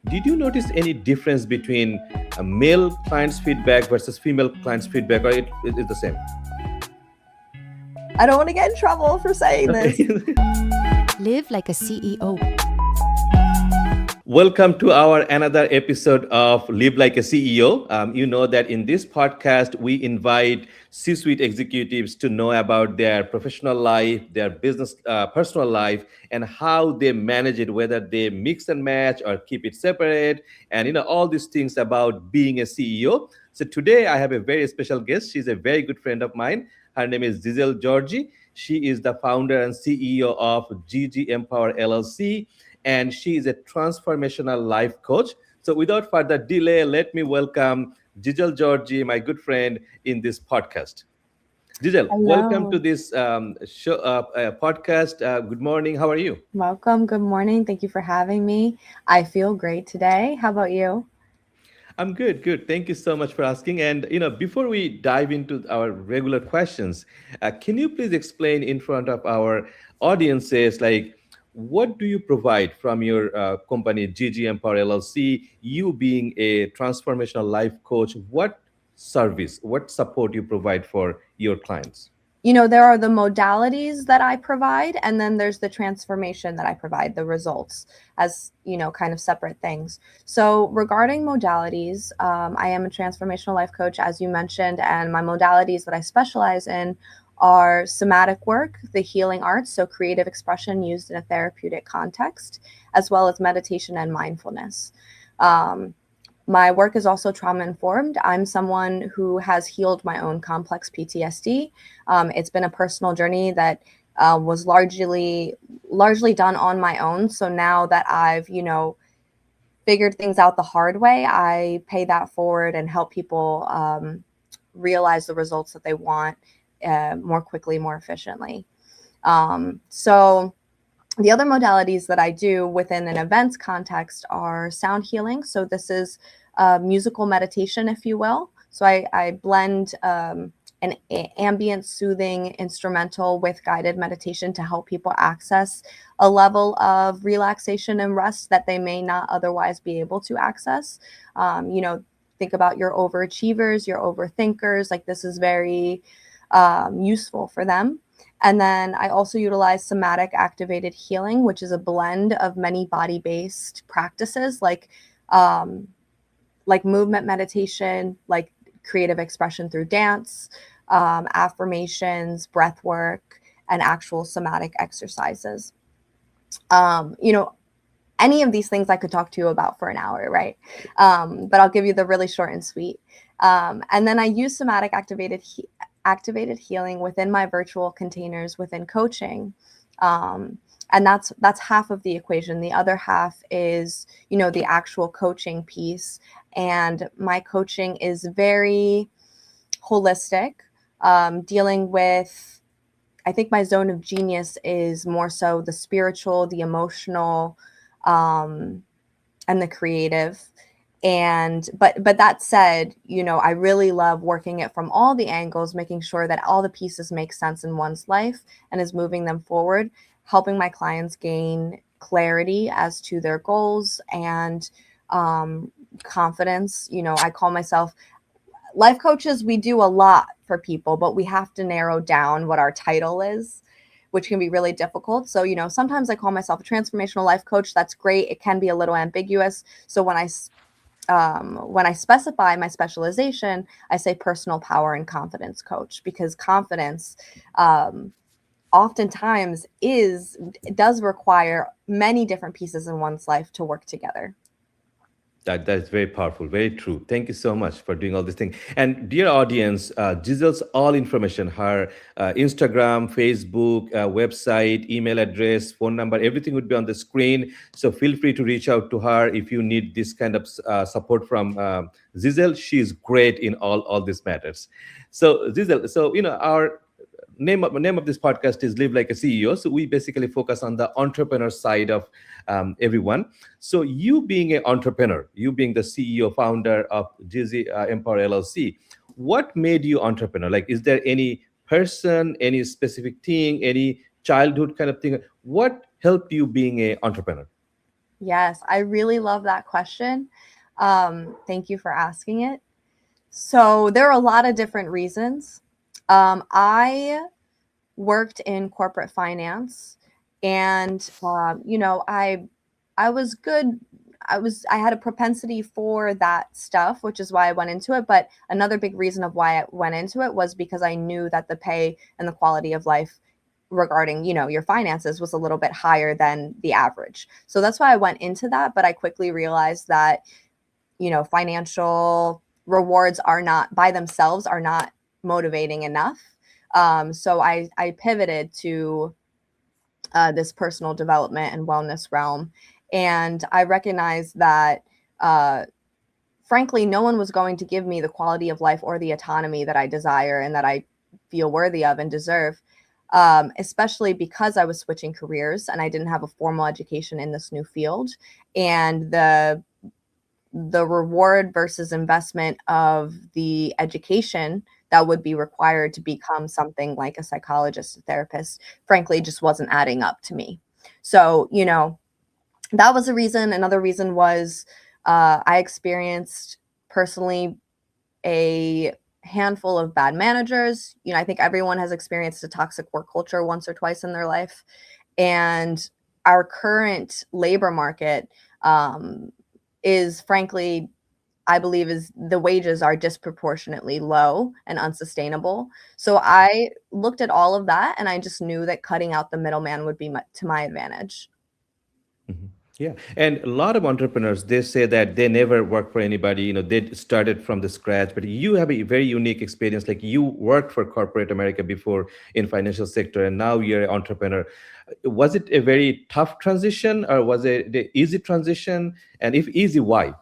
Did you notice any difference between a male client's feedback versus female client's feedback, or it's the same? I don't want to get in trouble for saying this. Okay. Live like a CEO. Welcome to our another episode of Live Like a CEO. You know that in this podcast, we invite C-suite executives to know about their professional life, their business, personal life, and how they manage it, whether they mix and match or keep it separate, and all these things about being a CEO. So today, I have a very special guest. She's a very good friend of mine. Her name is Giselle Georgi. She is the founder and CEO of GG Empower LLC, and she is a transformational life coach. So, without further delay, let me welcome Giselle Georgi, my good friend, in this podcast. Giselle, welcome to Hello. this podcast. Good morning. How are you? Welcome. Good morning. Thank you for having me. I feel great today. How about you? I'm good, good. Thank you so much for asking. And before we dive into our regular questions, can you please explain in front of our audiences, like, what do you provide from your company GG Empower LLC? You being a transformational life coach, what service, what support you provide for your clients? There are the modalities that I provide, and then there's the transformation that I provide, the results as, kind of separate things. So, regarding modalities, I am a transformational life coach, as you mentioned, and my modalities that I specialize in are somatic work, the healing arts, so creative expression used in a therapeutic context, as well as meditation and mindfulness. Um, My work is also trauma informed. I'm someone who has healed my own complex PTSD. It's been a personal journey that was largely done on my own. So now that I've figured things out the hard way, I pay that forward and help people realize the results that they want more quickly, more efficiently. So the other modalities that I do within an events context are sound healing. So this is musical meditation, if you will. So I blend an ambient soothing instrumental with guided meditation to help people access a level of relaxation and rest that they may not otherwise be able to access. Think about your overachievers, your overthinkers. Like, this is very useful for them. And then I also utilize somatic activated healing, which is a blend of many body-based practices like movement meditation, like creative expression through dance, affirmations, breath work, and actual somatic exercises. Any of these things I could talk to you about for an hour, right? But I'll give you the really short and sweet. And then I use somatic activated healing within my virtual containers within coaching. And that's half of the equation. The other half is, the actual coaching piece. And my coaching is very holistic, dealing with, I think my zone of genius is more so the spiritual, the emotional, and the creative. And but that said, I really love working it from all the angles, making sure that all the pieces make sense in one's life and is moving them forward, helping my clients gain clarity as to their goals and confidence. I call myself life coaches. We do a lot for people, but we have to narrow down what our title is, which can be really difficult. So, sometimes I call myself a transformational life coach. That's great. It can be a little ambiguous. So when I specify my specialization, I say personal power and confidence coach, because confidence oftentimes does require many different pieces in one's life to work together. That's very powerful, very true. Thank you so much for doing all these things. And dear audience, Giselle's all information, her Instagram, Facebook, website, email address, phone number, everything would be on the screen. So feel free to reach out to her if you need this kind of support from Giselle. She's great in all these matters. So Giselle, our name of this podcast is Live Like a CEO. So we basically focus on the entrepreneur side of everyone. So you being an entrepreneur, you being the CEO founder of GG Empower LLC, what made you entrepreneur? Like, is there any person, any specific thing, any childhood kind of thing? What helped you being an entrepreneur? Yes, I really love that question. Thank you for asking it. So there are a lot of different reasons. I worked in corporate finance, and I was good. I had a propensity for that stuff, which is why I went into it. But another big reason of why I went into it was because I knew that the pay and the quality of life regarding your finances was a little bit higher than the average. So that's why I went into that. But I quickly realized that financial rewards are not by themselves are not motivating enough. So I pivoted to this personal development and wellness realm, and I recognized that frankly no one was going to give me the quality of life or the autonomy that I desire and that I feel worthy of and deserve, especially because I was switching careers and I didn't have a formal education in this new field, and the reward versus investment of the education that would be required to become something like a psychologist, a therapist, frankly, just wasn't adding up to me. So, that was a reason. Another reason was I experienced personally a handful of bad managers. I think everyone has experienced a toxic work culture once or twice in their life. And our current labor market is frankly, I believe, is the wages are disproportionately low and unsustainable. So I looked at all of that and I just knew that cutting out the middleman would be to my advantage. Mhm. Yeah, and a lot of entrepreneurs they say that they never work for anybody. They started from the scratch. But you have a very unique experience. Like you worked for corporate America before in financial sector, and now you're an entrepreneur. Was it a very tough transition, or was it the easy transition? And if easy, why?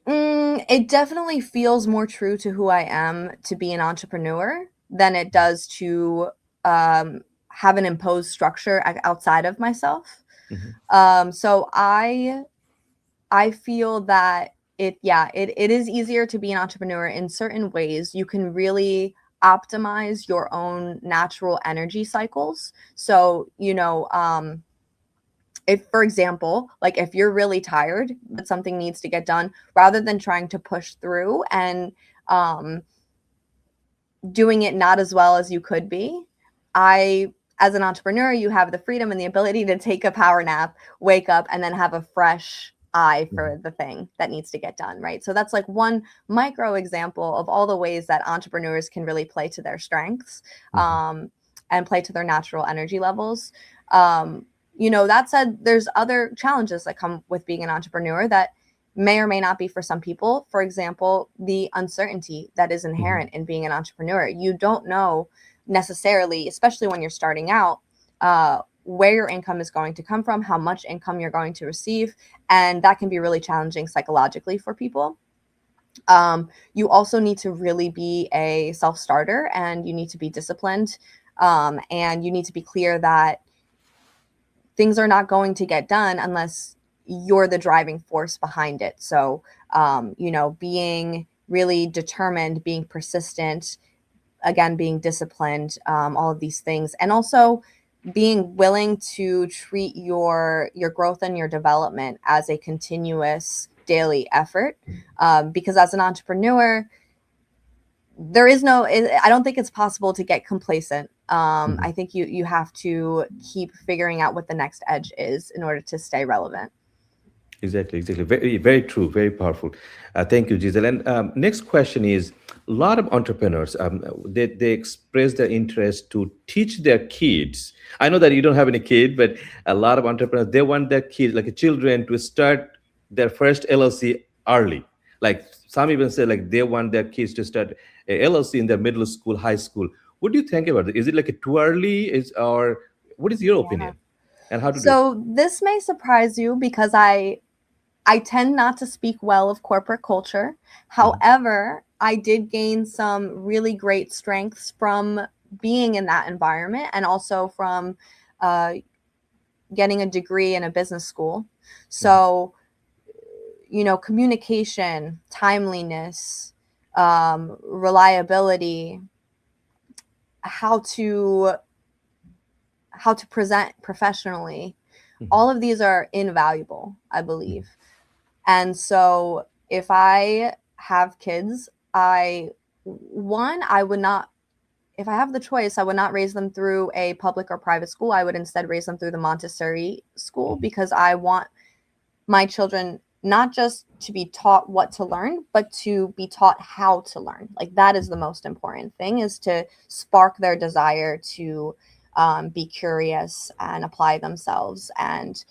It definitely feels more true to who I am to be an entrepreneur than it does to have an imposed structure outside of myself. Mhm. So I feel that it is easier to be an entrepreneur in certain ways. You can really optimize your own natural energy cycles. So, if, for example, like if you're really tired, but something needs to get done, rather than trying to push through and um, doing it not as well as you could be, as an entrepreneur, you have the freedom and the ability to take a power nap, wake up, and then have a fresh eye Mhm. for the thing that needs to get done, right? So that's like one micro example of all the ways that entrepreneurs can really play to their strengths, Mhm. um, and play to their natural energy levels. Um, that said, there's other challenges that come with being an entrepreneur that may or may not be for some people. For example, the uncertainty that is Mhm. inherent in being an entrepreneur. You don't know necessarily, especially when you're starting out, where your income is going to come from, how much income you're going to receive. And that can be really challenging psychologically for people. You also need to really be a self starter and you need to be disciplined. And you need to be clear that things are not going to get done unless you're the driving force behind it. So, being really determined, being persistent, again, being disciplined, all of these things, and also being willing to treat your growth and your development as a continuous daily effort. Because as an entrepreneur, there is no I don't think it's possible to get complacent. Mhm. I think you have to keep figuring out what the next edge is in order to stay relevant. Exactly, exactly. Very, very true, very powerful. Thank you, Giselle. And next question is: a lot of entrepreneurs they express their interest to teach their kids. I know that you don't have any kid, but a lot of entrepreneurs they want their kids, like children, to start their first LLC early. Like some even say, like they want their kids to start a LLC in their middle school, high school. What do you think about it? Is it like too early? Is or what is your Yeah. opinion? And how to do it? So this may surprise you because I tend not to speak well of corporate culture. Mhm. However, I did gain some really great strengths from being in that environment and also from uh, getting a degree in a business school. Mhm. So, communication, timeliness, reliability, how to how to present professionally, All of these are invaluable, I believe. And so if I have kids, I would not, if I have the choice, I would not raise them through a public or private school. I would instead raise them through the Montessori school, because I want my children not just to be taught what to learn, but to be taught how to learn. Like, that is the most important thing, is to spark their desire to be curious and apply themselves and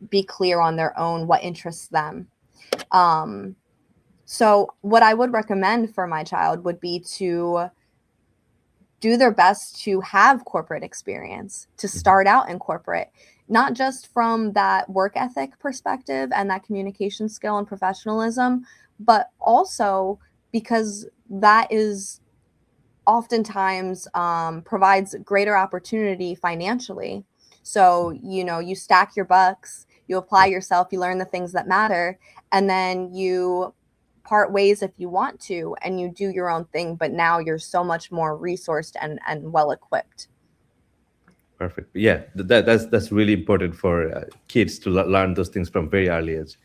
be clear on their own what interests them. So what I would recommend for my child would be to do their best to have corporate experience, to start out in corporate, not just from that work ethic perspective and that communication skill and professionalism, but also because that is oftentimes provides greater opportunity financially. So, you stack your bucks, you apply yourself, you learn the things that matter, and then you part ways if you want to, and you do your own thing, but now you're so much more resourced and well equipped. Perfect. Yeah, that's really important for kids to learn those things from very early age.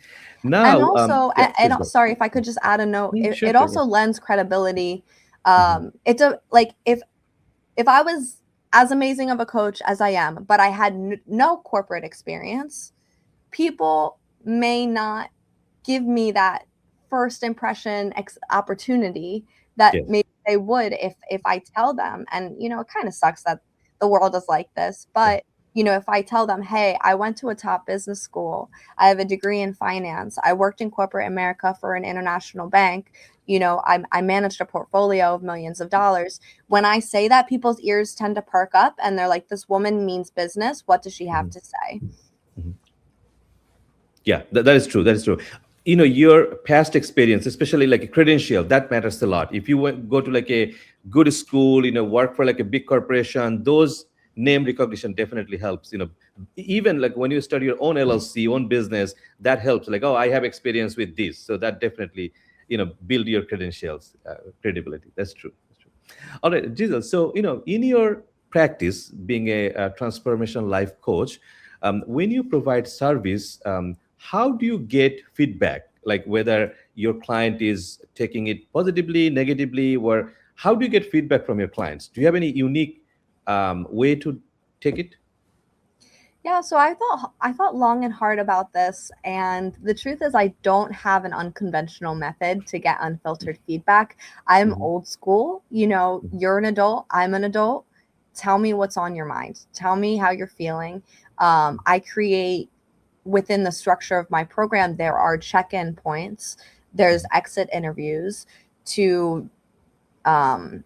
And Now, also, yeah, please go. sorry, if I could just add a note, Sure, it sure. also lends credibility. It's a, like, if I was as amazing of a coach as I am, but I had no corporate experience, people may not give me that first impression opportunity that Yes. maybe they would if I tell them. And it kind of sucks that the world is like this, Yeah. but if I tell them, hey, I went to a top business school, I have a degree in finance, I worked in corporate America for an international bank, I managed a portfolio of millions of dollars. When I say that, people's ears tend to perk up and they're like, this woman means business. What does she have to say? Yeah, that is true. That is true. Your past experience, especially like a credential, that matters a lot. If you go to like a good school, work for like a big corporation, those name recognition definitely helps. Even like when you start your own LLC, own business, that helps. Like, oh, I have experience with this, so that definitely build your credentials, credibility. That's true. That's true. All right, Giselle. So in your practice, being a transformational life coach, when you provide service, how do you get feedback, like whether your client is taking it positively, negatively, or how do you get feedback from your clients? Do you have any unique way to take it? Yeah, so I thought long and hard about this, and the truth is I don't have an unconventional method to get unfiltered feedback. I'm Mhm. old school. You're an adult, I'm an adult. Tell me what's on your mind. Tell me how you're feeling. I create, within the structure of my program, there are check-in points, there's exit interviews to um,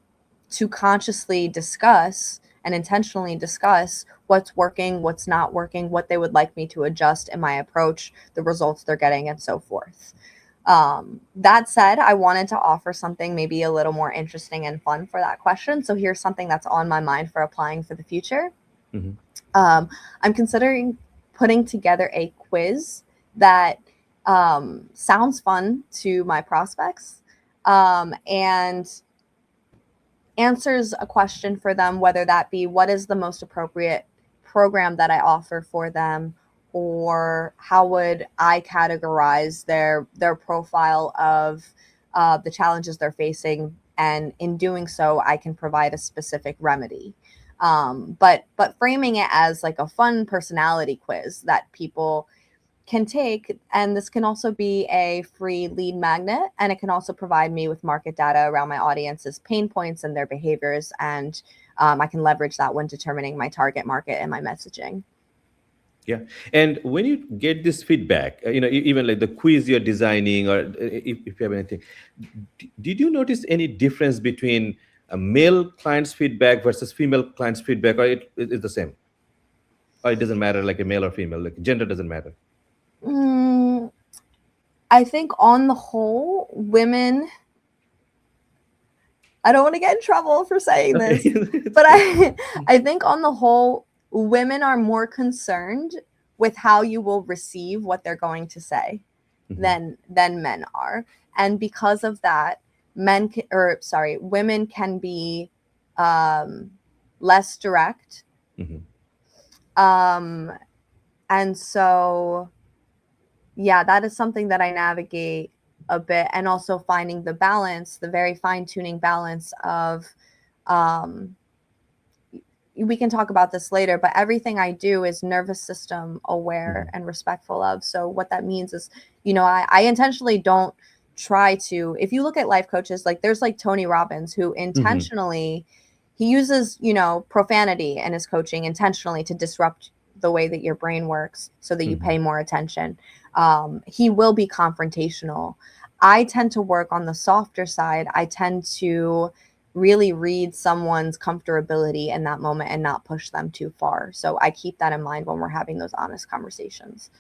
consciously discuss and intentionally discuss what's working, what's not working, what they would like me to adjust in my approach, the results they're getting, and so forth. That said, I wanted to offer something maybe a little more interesting and fun for that question. So here's something that's on my mind for applying for the future. Mhm. I'm considering putting together a quiz that sounds fun to my prospects, and answers a question for them, whether that be what is the most appropriate program that I offer for them, or how would I categorize their profile of the challenges they're facing, and in doing so, I can provide a specific remedy. But framing it as like a fun personality quiz that people can take, and this can also be a free lead magnet, and it can also provide me with market data around my audience's pain points and their behaviors, and I can leverage that when determining my target market and my messaging. Yeah. And when you get this feedback, even like the quiz you're designing, or if you have anything, did you notice any difference between a male client's feedback versus female client's feedback, or it's the same? Or it doesn't matter, like a male or female, like gender doesn't matter? mm, I think on the whole, women, I don't want to get in trouble for saying Okay. this, It's but fine. I think on the whole, women are more concerned with how you will receive what they're going to say Mhm. than men are. And because of that, women can be less direct, Mhm. um, And so, yeah, that is something that I navigate a bit, and also finding the balance, the very fine tuning balance of, um, we can talk about this later, but everything I do is nervous system aware and respectful of. So what that means is, I intentionally don't try to, if you look at life coaches, like there's like Tony Robbins, who Mhm. intentionally, he uses, profanity in his coaching intentionally to disrupt the way that your brain works so that you Mhm. pay more attention. He will be confrontational. I tend to work on the softer side. I tend to really read someone's comfortability in that moment and not push them too far. So I keep that in mind when we're having those honest conversations.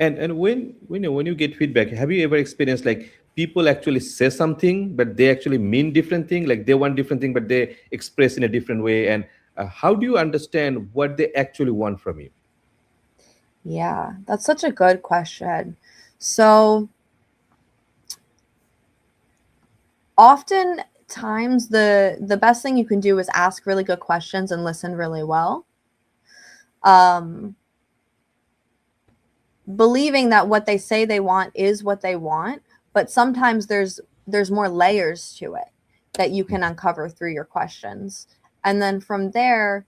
And when you get feedback, have you ever experienced like people actually say something, but they actually mean different thing, like they want different thing, but they express in a different way? And how do you understand what they actually want from you? Yeah, that's such a good question. So oftentimes the best thing you can do is ask really good questions and listen really well. Um, Believing that what they say they want is what they want, but sometimes there's more layers to it that you can uncover through your questions. And then from there,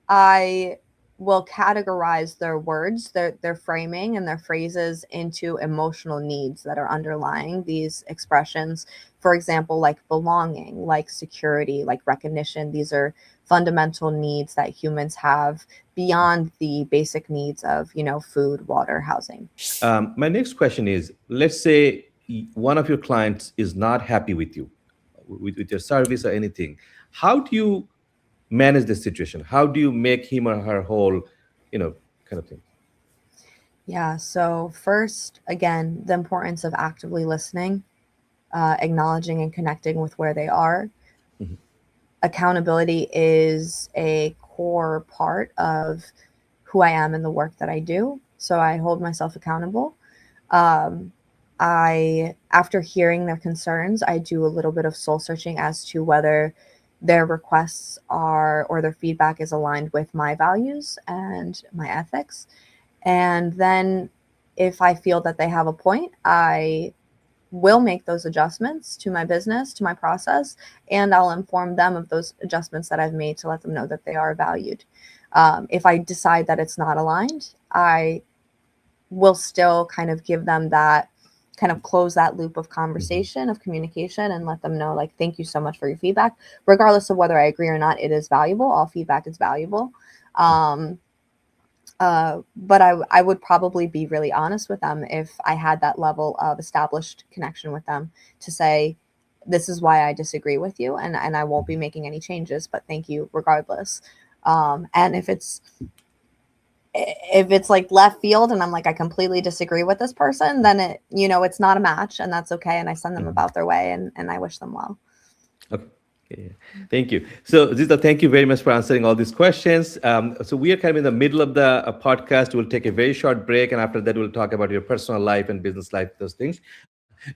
I will categorize their words, their framing and their phrases into emotional needs that are underlying these expressions. For example, like belonging, like security, like recognition. These are fundamental needs that humans have beyond the basic needs of, food, water, housing. My next question is, let's say one of your clients is not happy with you, with your service or anything. How do you manage the situation? How do you make him or her whole, you know, kind of thing? Yeah. So first, again, the importance of actively listening, acknowledging and connecting with where they are. Mhm. Accountability is a core part of who I am and the work that I do. So I hold myself accountable. Um, after hearing their concerns, I do a little bit of soul searching as to whether their requests are, or their feedback is aligned with my values and my ethics. And then if I feel that they have a point, I will make those adjustments to my business, to my process, and I'll inform them of those adjustments that I've made to let them know that they are valued. If I decide that it's not aligned, I will still kind of give them that, kind of close that loop of Mhm. conversation, of communication, and let them know, like, thank you so much for your feedback. Regardless of whether I agree or not, it is valuable. All feedback is valuable. Um, but I would probably be really honest with them if I had that level of established connection with them to say, this is why I disagree with you, and I won't be making any changes, but thank you regardless. And if it's like left field and I'm like, I completely disagree with this person, then it's not a match, and that's okay. And I send them Mhm. about their way, and I wish them well. Okay. Okay, yeah. Thank you. So, Zita, thank you very much for answering all these questions. So, we are kind of in the middle of the podcast. We'll take a very short break, and after that, we'll talk about your personal life and business life, those things.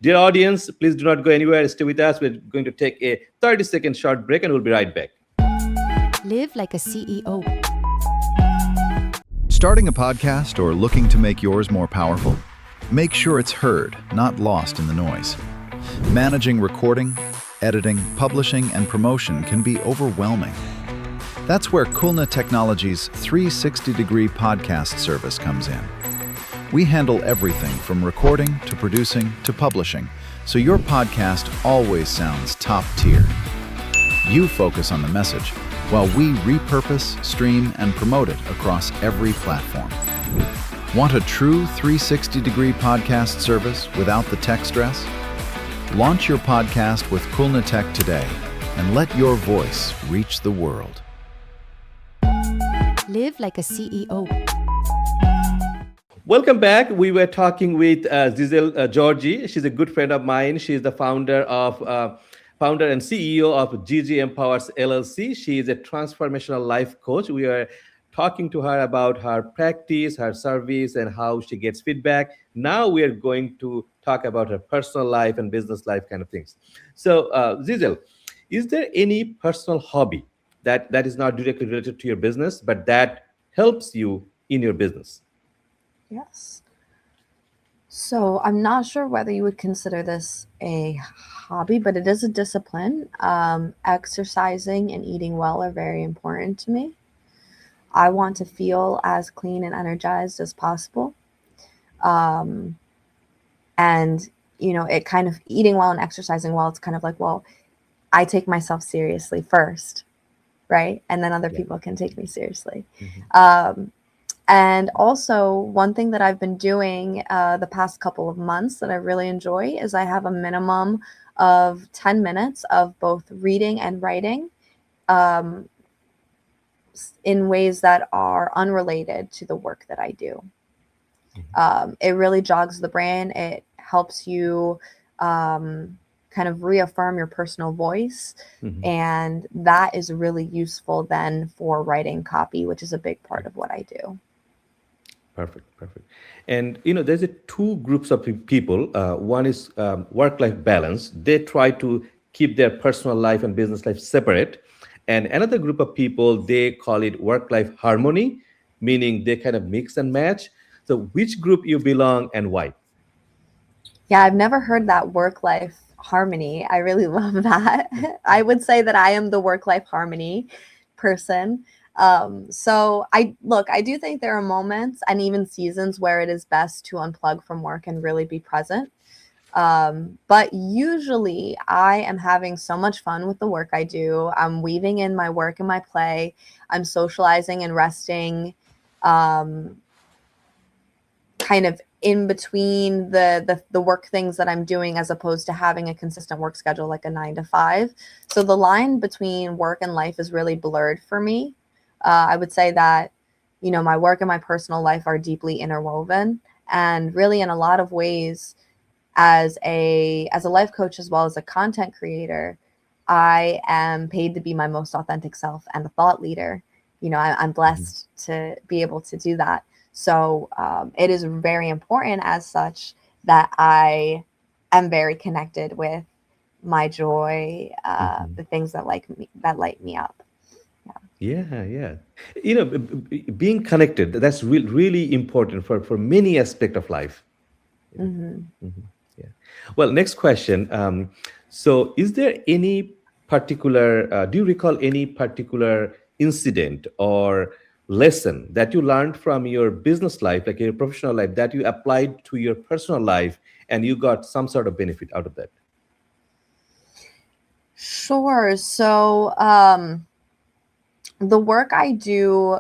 Dear audience, please do not go anywhere. Stay with us. We're going to take a 30-second short break, and we'll be right back. Live like a CEO. Starting a podcast or looking to make yours more powerful? Make sure it's heard, not lost in the noise. Managing recording, editing, publishing, and promotion can be overwhelming. That's where Kulna Technologies' 360-degree podcast service comes in. We handle everything from recording to producing to publishing, so your podcast always sounds top tier. You focus on the message, while we repurpose, stream, and promote it across every platform. Want a true 360-degree podcast service without the tech stress? Launch your podcast with Kulna Tech today and let your voice reach the world. Live like a CEO. Welcome back. We were talking with Giselle Georgi. She's a good friend of mine. She's the founder and CEO of GG Empower LLC. She is a transformational life coach. We are talking to her about her practice, her service, and how she gets feedback. Now we are going to talk about her personal life and business life kind of things. So, Giselle, is there any personal hobby that is not directly related to your business, but that helps you in your business? Yes. So I'm not sure whether you would consider this a hobby, but it is a discipline. Exercising and eating well are very important to me. I want to feel as clean and energized as possible. Um, and, it kind of eating well and exercising well, it's kind of like, well, I take myself seriously first, right? And then other Yeah. people can take me seriously. Mhm. And also, one thing that I've been doing the past couple of months that I really enjoy is I have a minimum of 10 minutes of both reading and writing um, in ways that are unrelated to the work that I do. It really jogs the brain. It helps you kind of reaffirm your personal voice. Mhm. And that is really useful then for writing copy, which is a big part of what I do. Perfect, perfect. And there's two groups of people. One is work-life balance. They try to keep their personal life and business life separate. And another group of people, they call it work-life harmony, meaning they kind of mix and match. So, which group you belong and why? Yeah, I've never heard that work life harmony. I really love that. I would say that I am the work life harmony person. So I do think there are moments and even seasons where it is best to unplug from work and really be present. But usually I am having so much fun with the work I do. I'm weaving in my work and my play. I'm socializing and resting. Um, Kind of in between the work things that I'm doing as opposed to having a consistent work schedule like a 9 to 5. So the line between work and life is really blurred for me. I would say that, my work and my personal life are deeply interwoven, and really in a lot of ways, as a life coach as well as a content creator, I am paid to be my most authentic self and a thought leader. I'm Mhm. blessed to be able to do that. So it is very important as such that I am very connected with my joy, Mhm. the things that light me up. Yeah, yeah. Being connected, that's really important for many aspect of life. Hmm. Mhm. Yeah. Well, next question. So, is there any particular, do you recall any particular incident or lesson that you learned from your business life, like your professional life, that you applied to your personal life and you got some sort of benefit out of that? Sure. So the work I do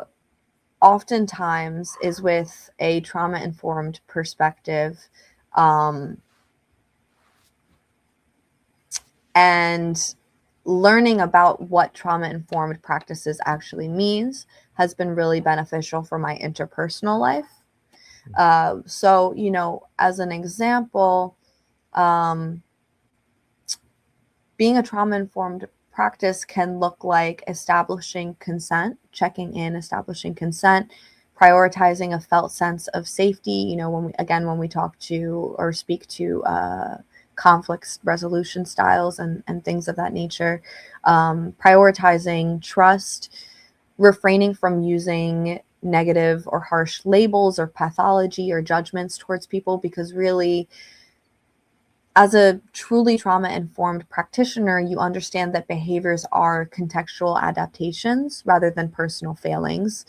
oftentimes is with a trauma informed perspective. Um, and learning about what trauma informed practices actually means has been really beneficial for my interpersonal life. So, as an example, um, being a trauma informed practice can look like establishing consent, checking in, establishing consent, prioritizing a felt sense of safety. When we talk to or speak to conflict resolution styles and things of that nature, prioritizing trust, refraining from using negative or harsh labels or pathology or judgments towards people, because really, as a truly trauma informed practitioner, you understand that behaviors are contextual adaptations rather than personal failings.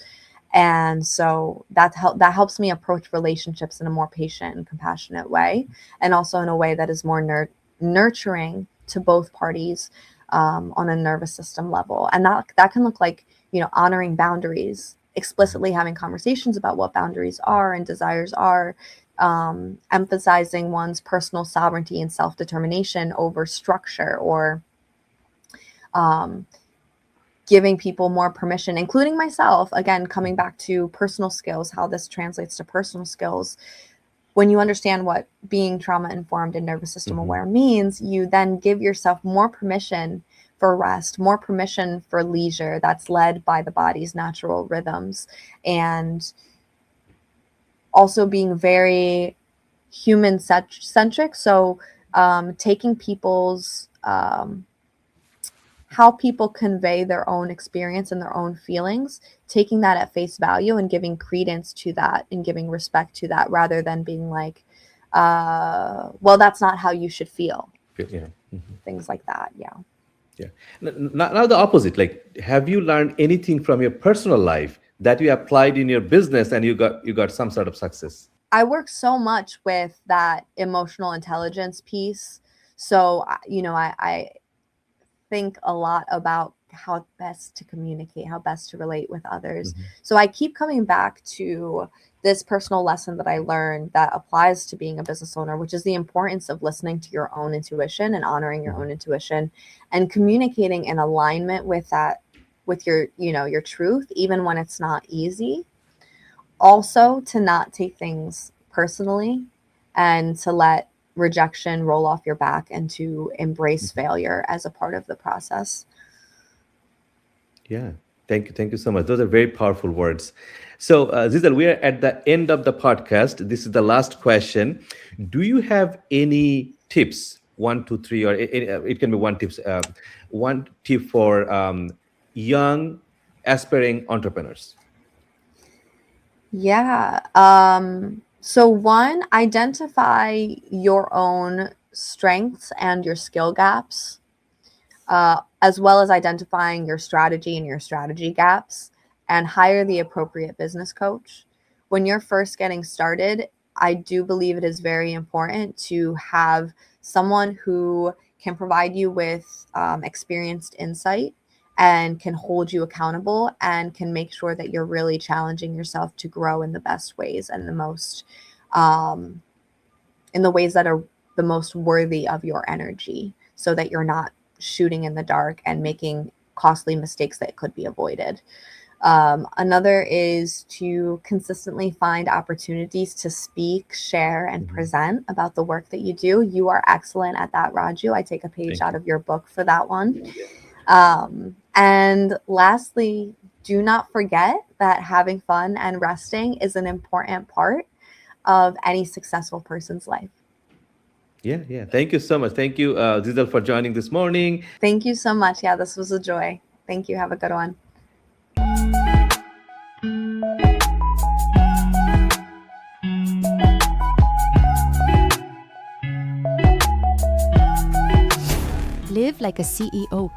And so that helps me approach relationships in a more patient and compassionate way, and also in a way that is more nurturing to both parties on a nervous system level. And that can look like, honoring boundaries, explicitly having conversations about what boundaries are and desires are, emphasizing one's personal sovereignty and self-determination over structure, or um, giving people more permission, including myself. Again, coming back to personal skills, how this translates to personal skills. When you understand what being trauma informed and nervous system Mhm. aware means, you then give yourself more permission for rest, more permission for leisure that's led by the body's natural rhythms, and also being very human centric. So taking people's how people convey their own experience and their own feelings, taking that at face value and giving credence to that and giving respect to that, rather than being like, well, that's not how you should feel. Yeah. Things like that. Yeah. Yeah. Now the opposite. Like, have you learned anything from your personal life that you applied in your business and you got some sort of success? I work so much with that emotional intelligence piece. So, I think a lot about how best to communicate, how best to relate with others. So I keep coming back to this personal lesson that I learned that applies to being a business owner, which is the importance of listening to your own intuition and honoring your own intuition and communicating in alignment with that, with your, your truth, even when it's not easy. Also, to not take things personally and to let rejection roll off your back and to embrace failure as a part of the process. Yeah. Thank you so much. Those are very powerful words. So, Giselle, we are at the end of the podcast. This is the last question. Do you have any tips? 1, 2, 3, or it can be one tips. One tip for young aspiring entrepreneurs. Yeah. So one, identify your own strengths and your skill gaps, as well as identifying your strategy and your strategy gaps, and hire the appropriate business coach. When you're first getting started, I do believe it is very important to have someone who can provide you with experienced insight and can hold you accountable and can make sure that you're really challenging yourself to grow in the best ways and the most, in the ways that are the most worthy of your energy, so that you're not shooting in the dark and making costly mistakes that could be avoided. Another is to consistently find opportunities to speak, share, and present about the work that you do. You are excellent at that, Raju. I take a page out of your book for that one. And lastly, do not forget that having fun and resting is an important part of any successful person's life. Yeah. Thank you so much. Thank you, Giselle, for joining this morning. Thank you so much. Yeah, this was a joy. Thank you. Have a good one. Live like a CEO.